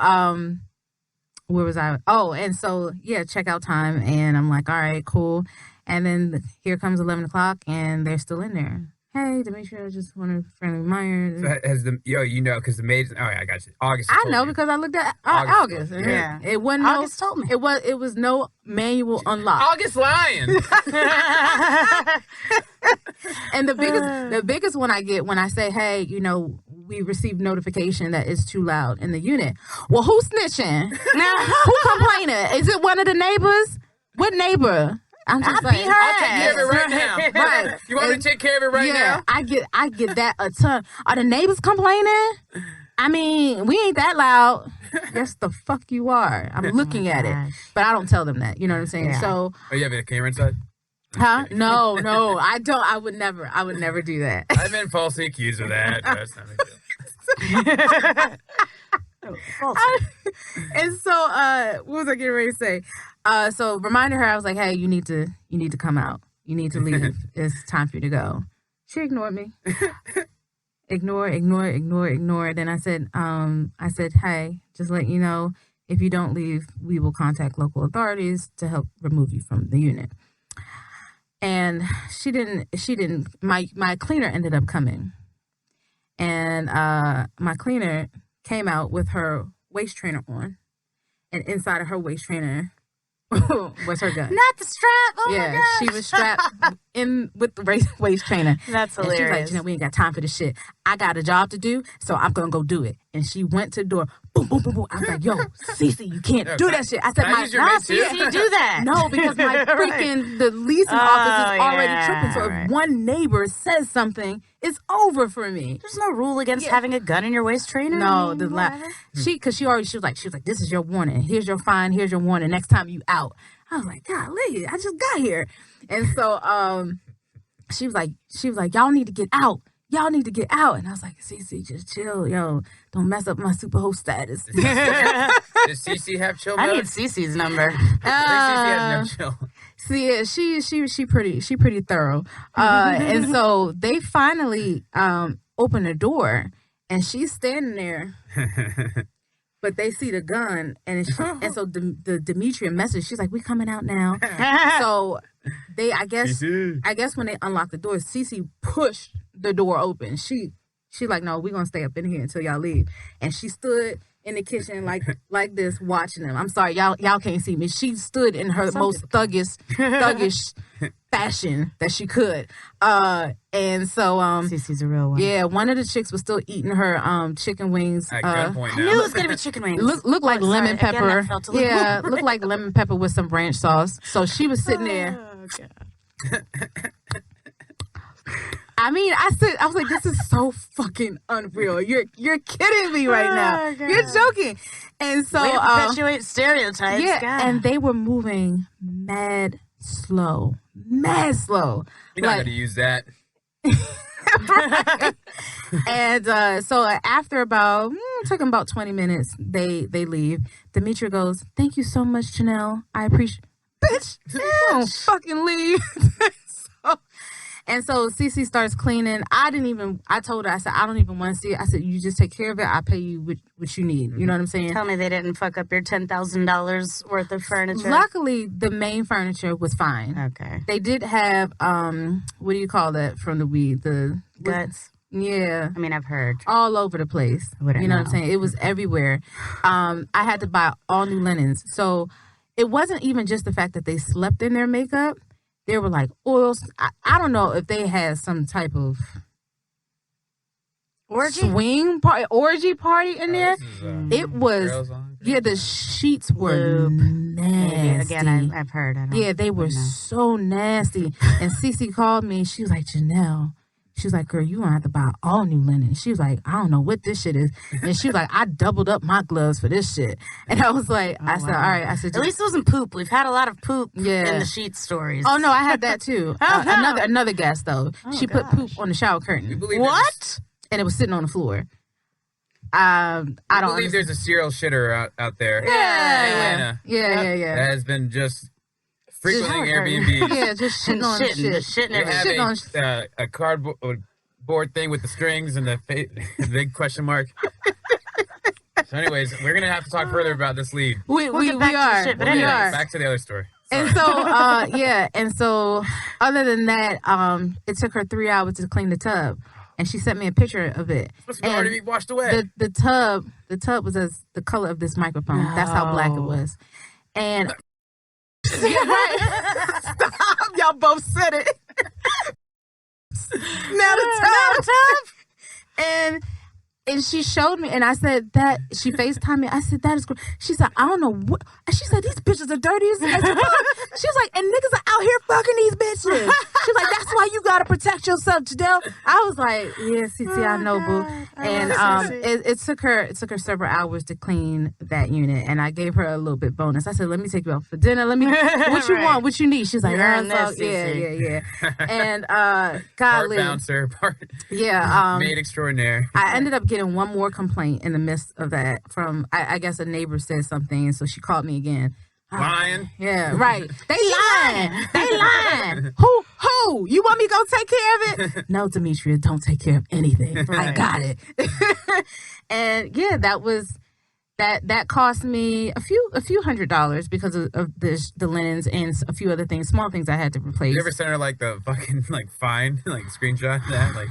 where was I? Oh, and so, yeah, checkout time. And I'm like, all right, cool. And then here comes 11 o'clock and they're still in there. Hey, Demetria, I just want a friendly reminder. So has the because the maids. Oh, yeah, I got you. August. I told know you. because I looked at August. August. Yeah. It wasn't August told me. It was no manual unlock. August lying. And the biggest one I get when I say, hey, we received notification that it's too loud in the unit. Well, who's snitching? Who complaining? Is it one of the neighbors? What neighbor? I'm just I'll like, beat her I'll take care of it right now. Right. You want me to take care of it right now? I get that a ton. Are the neighbors complaining? I mean, we ain't that loud. Yes, the fuck you are. I'm looking at it, but I don't tell them that. You know what I'm saying? Yeah. So, Oh, you have a camera inside? huh? No, I don't. I would never do that. I've been falsely accused of that. But that's not a deal. And so, what was I getting ready to say? So reminded her, I was like, hey, you need to come out. You need to leave. It's time for you to go. She ignored me. Ignore. Then I said, hey, just let you know, if you don't leave, we will contact local authorities to help remove you from the unit. And she didn't, my cleaner ended up coming. And my cleaner came out with her waist trainer on. And inside of her waist trainer was her gun. Not the strap. Oh Yeah, my gosh. she was strapped in with the waist trainer. That's And she was hilarious. like, we ain't got time for this shit. I got a job to do, so I'm gonna go do it. And she went to the door. Boom, boom, boom, boom. I was like, yo, Cece, you can't do that shit. I said, can I use your maid too? Cece, do that. no, because my freaking the leasing office is already tripping. So if one neighbor says something, it's over for me. There's no rule against having a gun in your waist trainer. No, because she was like, this is your warning. Here's your fine. Here's your warning. Next time you out. I was like, golly, I just got here. And so she was like, y'all need to get out. Y'all need to get out. And I was like, Cece, just chill, yo. Don't mess up my superhost status. Does Cece have chill I mode? need Cece's number. Cece has no chill. See, yeah, she pretty thorough. And so they finally open the door, and she's standing there. But they see the gun, and so the Demetria message. She's like, "We coming out now." So they, I guess when they unlocked the door, Cece pushed the door open. She like, "No, we gonna stay up in here until y'all leave." And she stood in the kitchen like this, watching them. I'm sorry, y'all can't see me. She stood in her most thuggish fashion that she could. And so Cece's a real one. yeah, one of the chicks was still eating her chicken wings. At gunpoint I knew it now. was gonna be chicken wings. Look like Oh, lemon sorry. Again, pepper. that felt a little- Yeah, looked like lemon pepper with some ranch sauce. So she was sitting there. Oh, God. I mean, I was like, this is so fucking unreal. You're kidding me right now. God. You're joking. And so Way to perpetuate stereotypes. yeah, God. and they were moving mad slow. You're not Like- going to use that. And so after about it took them about 20 minutes, they leave. Demetria goes, "Thank you so much, Janelle. I appreciate." Bitch, you don't fucking leave. So Cece starts cleaning. I told her, I said, I don't even want to see it. I said, you just take care of it. I'll pay you what you need. You know what I'm saying? Tell me they didn't fuck up your $10,000 worth of furniture. Luckily, the main furniture was fine. Okay. They did have, what do you call that from the weed? The Guts. Yeah. I mean, I've heard. All over the place. Wouldn't You know what know. I'm saying? It was everywhere. I had to buy all new linens. So it wasn't even just the fact that they slept in their makeup. There were like oils. I don't know if they had some type of orgy party in there. It was, yeah, the sheets were nasty. Again, I've heard. Yeah, they were so nasty. And Cece called me. She was like, Janelle. She was like, girl, you gonna have to buy all new linen. She was like, I don't know what this shit is. And she was like, I doubled up my gloves for this shit. And I was like, I said, all right. I said, At least it wasn't poop. We've had a lot of poop Yeah. in the sheet stories. oh no, I had that too. Another guest though. She put poop on the shower curtain. What? And it was sitting on the floor. I don't believe there's a serial shitter out there. Yeah. in Atlanta Yeah. that has been just frequenting Airbnb. Yeah, just shitting on shit. Just shitting They everything. have a cardboard thing with the strings and the big question mark. So anyways, we're going to have to talk further about this lead. We get back to the are. shit, but We anyways. are. Back to the other story. And so, and so other than that, it took her 3 hours to clean the tub. And she sent me a picture of it. It's supposed to be already be washed away. The tub was the color of this microphone. That's how black it was. And yeah, right. Stop. Y'all both said it. Now the tub. And And she showed me, and I said that she FaceTimed me. I said, that is great. She said, I don't know what. And she said, these bitches are dirty as fuck. She was like, and niggas are out here fucking these bitches. She was like, that's why you gotta protect yourself, Janelle. I was like, yeah, CT, I know, boo. And it took her several hours to clean that unit, and I gave her a little bit bonus. I said, let me take you out for dinner. Let me, what you want, what you need. She's like, yeah. And golly, bouncer part. Yeah, maid extraordinaire. I ended up getting one more complaint in the midst of that from, I guess a neighbor said something, and so she called me again. Lying. Yeah, right. They lying. They lying. Who? You want me to go take care of it? No, Demetria, don't take care of anything. I got it. And yeah, that cost me a few $100s because of the linens and a few other things, small things I had to replace. You ever send her like the fucking like fine like screenshot that like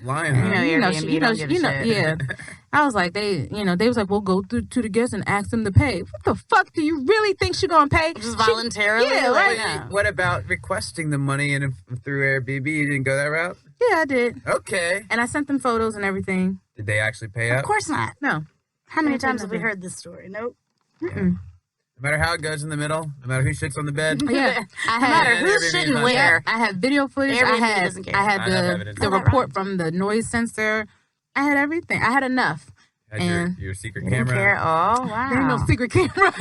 lying? Yeah. I was like, they was like, we'll go through to the guests and ask them to pay. What the fuck do you really think she's gonna pay? Just voluntarily? Yeah, right. What about requesting the money and through Airbnb? You didn't go that route? Yeah, I did. Okay. And I sent them photos and everything. Did they actually pay up? Of course not. No. How many times have we heard this story? Nope. Yeah. No matter how it goes in the middle, no matter who shits on the bed. Yeah. No matter who's shitting where. I had video footage. I had the report from the noise sensor. I had everything. I had enough. Had your secret camera. Oh, wow. There ain't no secret camera.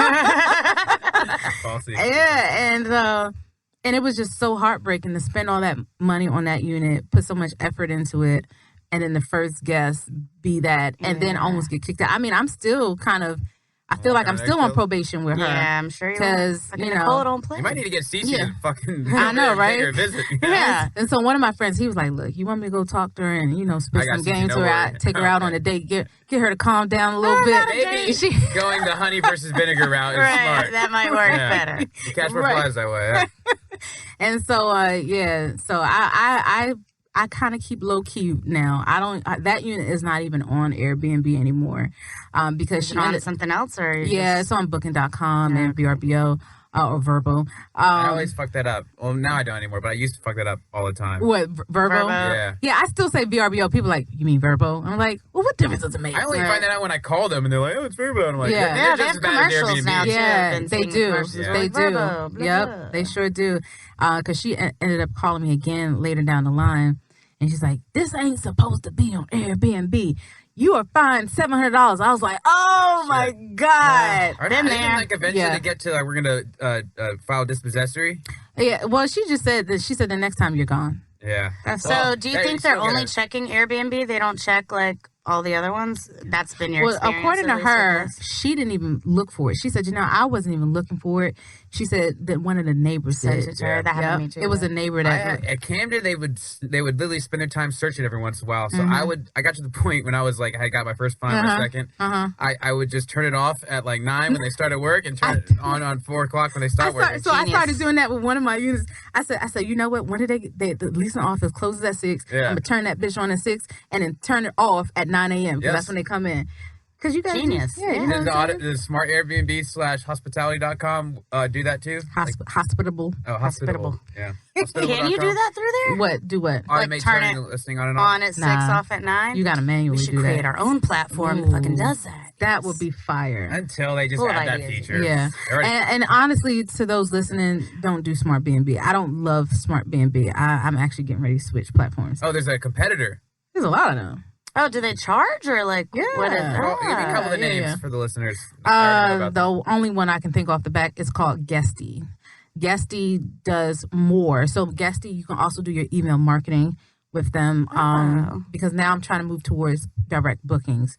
Yeah, and it was just so heartbreaking to spend all that money on that unit, put so much effort into it, and then the first guest be that, and then almost get kicked out. I mean, I'm still kind of, I feel like I'm still on probation with her. Yeah, I'm sure you because Nicole don't play. You might need to get Cece to fucking. I know, right? Take her a visit. Yeah. And so one of my friends, he was like, "Look, you want me to go talk to her and spit some games with her, take her out on a date, get her to calm down a little bit." Maybe going the honey versus vinegar route is smart. That might work better. You catch more flies that way. And so so I kind of keep low key now. That unit is not even on Airbnb anymore, because she on something else, or it's on Booking.com and VRBO or Vrbo. I always fuck that up. Well, now I don't anymore, but I used to fuck that up all the time. What, Vrbo? Yeah, I still say VRBO. People are like, you mean Vrbo? I'm like, well, what difference does it make? I only find that out when I call them, and they're like, oh, it's Vrbo. And I'm like, yeah, they have commercials now too. Yeah, they do. They do. Vrbo, blah, yep, blah. they sure do. Because she ended up calling me again later down the line, and she's like, this ain't supposed to be on Airbnb. You are fined $700. I was like, oh my God. Been there. Like eventually to get to like, we're gonna file dispossessory. Yeah. Well, she just said that. She said the next time you're gone. Yeah. So do you think they're only checking Airbnb? They don't check like all the other ones? That's been your experience? Well, according to her, she didn't even look for it. She said, I wasn't even looking for it. She said that one of the neighbors said it. That happened to me too. It was a neighbor that at Camden they would literally spend their time searching every once in a while. So I got to the point when I was like, I got my first fine my second. I would just turn it off at like 9 when they started work and turn it on 4 o'clock when they start working. So I started doing that with one of my units. I said, you know what? When did the leasing office closes at 6? I'm gonna turn that bitch on at 6 and then turn it off at 9 a.m. because that's when they come in. Because you guys genius. The smart Airbnb /hospitality.com do that too? Hospitable. Oh, hospitable. Yeah. Can you do that through there? What? Do what? Automate turning the listing on and off. On at 6, off at 9? You got to manually do that. We should create our own platform that fucking does that. That would be fire. Until they just add that feature. Yeah. And honestly, to those listening, don't do Smart B&B. I don't love Smart B&B. I'm actually getting ready to switch platforms. Oh, there's a competitor. There's a lot of them. Oh, do they charge or like what is well, give me a couple of names for the listeners. The only one I can think off the back is called Guesty. Guesty does more. So Guesty, you can also do your email marketing with them because now I'm trying to move towards direct bookings.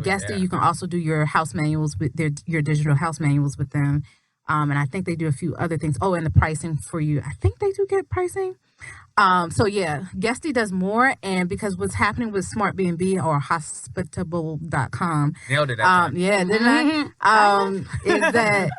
Guesty, you can also do your house manuals with your digital house manuals with them. And I think they do a few other things. Oh, and the pricing for you. I think they do get pricing. So yeah, Guesty does more, and because what's happening with Smart B&B or hospitable.com. Nailed it. Yeah, didn't I? Is that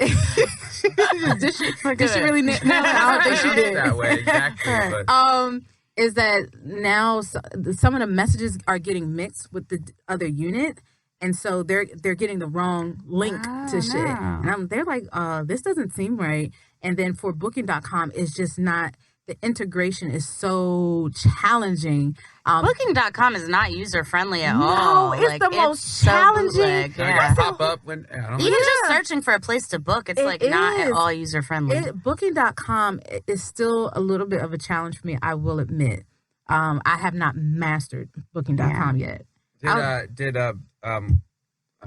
did she really nail it? I don't think she did. That way, exactly. But. Is that now some of the messages are getting mixed with the other unit, and so they're getting the wrong link to shit. And they're like, this doesn't seem right. And then for Booking.com, it's just not the integration is so challenging. Booking.com is not user-friendly at No, all. it's the most so challenging. bootleg, Like, yeah. pop up when I don't know. Even just searching for a place to book, it's It not at is. all user-friendly. Booking.com is still a little bit of a challenge for me, I will admit. I have not mastered Booking.com yet. I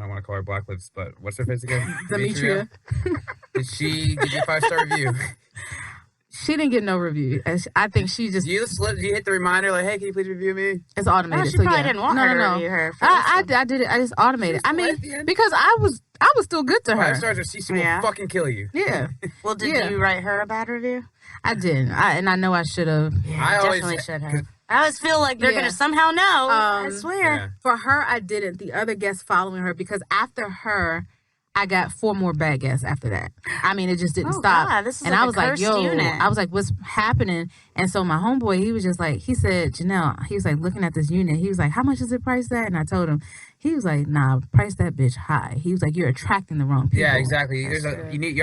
don't want to call her Black Lips, but what's her face again? Demetria. Did she give you a 5-star review? She didn't get no review. I think she just Do you hit the reminder like, hey, can you please review me? it's automated. Oh, she so probably yeah. didn't want no, her no, to no. review her. I did it. I just automated. I mean, At the end? because I was still good to her. 5 stars or CC will Yeah. fucking kill you. Yeah, Well, did Yeah. you write her a bad review? I didn't. And I know I should have. I always Definitely should have. I always feel like they're Yeah. going to somehow know. I Um, swear. Yeah. For her, I didn't. The other guests following her, because after her, I got 4 more bad guests after that. I mean, it just didn't Oh, stop. God, this is and like I a was like, cursed yo, unit. I was like, what's happening? And so my homeboy, he was just like, he said, Janelle, he was like, looking at this unit, he was like, how much is it priced at? And I told him, he was like, nah, price that bitch high. He was like, you're attracting the wrong people. Yeah, exactly. That's There's true. you need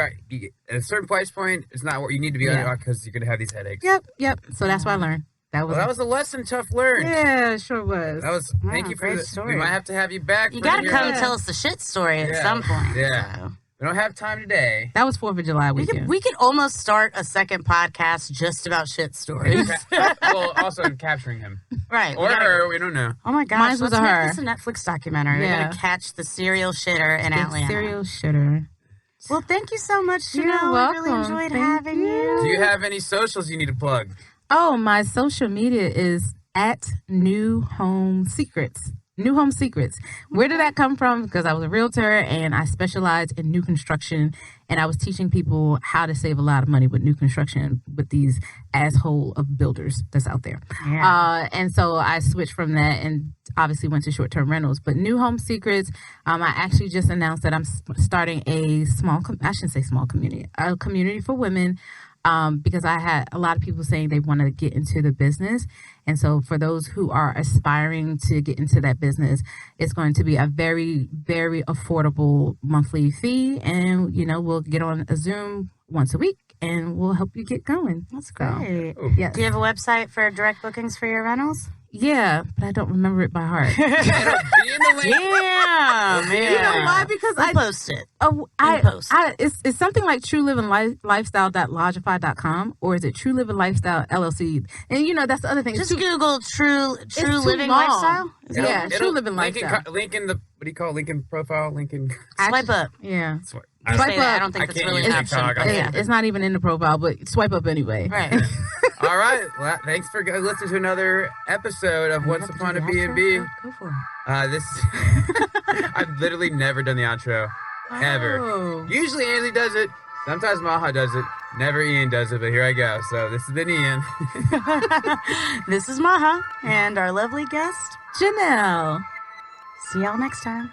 at a certain price point. It's not what you need to be Yeah. because you're gonna have these headaches. Yep. So that's what I learned. Well, that was a lesson tough learned. Yeah, it sure was. That was. Thank Wow, you for great this. story. We might have to have you back. You for got to your- come tell us the shit story at Yeah. some point. Yeah. So. We don't have time today. That was 4th of July weekend. We could almost start a second podcast just about shit stories. Well, also capturing him Right. or her. We don't know. Oh my gosh. Mine was let's a make her. this a Netflix documentary. We're Yeah. going to catch the serial shitter in Big Atlanta. serial shitter. Well, thank you so much, Janelle. You're I really welcome. enjoyed Thank having you. Do you have any socials you need to plug? Oh, my social media is at New Home Secrets. New Home Secrets. Where did that come from? Because I was a realtor and I specialized in new construction, and I was teaching people how to save a lot of money with new construction with these asshole of builders that's out there. Yeah. And so I switched from that and obviously went to short-term rentals. But New Home Secrets, I actually just announced that I'm starting a I shouldn't say small community, a community for women. Because I had a lot of people saying they want to get into the business. And so for those who are aspiring to get into that business, it's going to be a very, very affordable monthly fee. And, we'll get on a Zoom once a week and we'll help you get going. That's So, great. yes. Do you have a website for direct bookings for your rentals? Yeah, but I don't remember it by heart. Be in the link. Yeah, man. You know why? Because We'll post it. it's something like truelivinglifestyle.logify.com, or is it True Living Lifestyle LLC? And that's the other thing. Just Google True too Living long. Lifestyle. Yeah, True Living Lifestyle. Link in the what do you call it? Link in profile? Link in Swipe up. Yeah. swipe. Just Swipe say that. I up. don't think I that's can't really use an TikTok. option. I but can't. yeah. It's not even in the profile, but swipe up anyway. Right. All right. Well, thanks for listening to another episode of Once Upon a B&B. Go for it. This I've literally never done the outro ever. Oh. Usually Annsleigh does it. Sometimes Maha does it. Never Ian does it, but here I go. So this has been Ian. This is Maha and our lovely guest. Janelle. See y'all next time.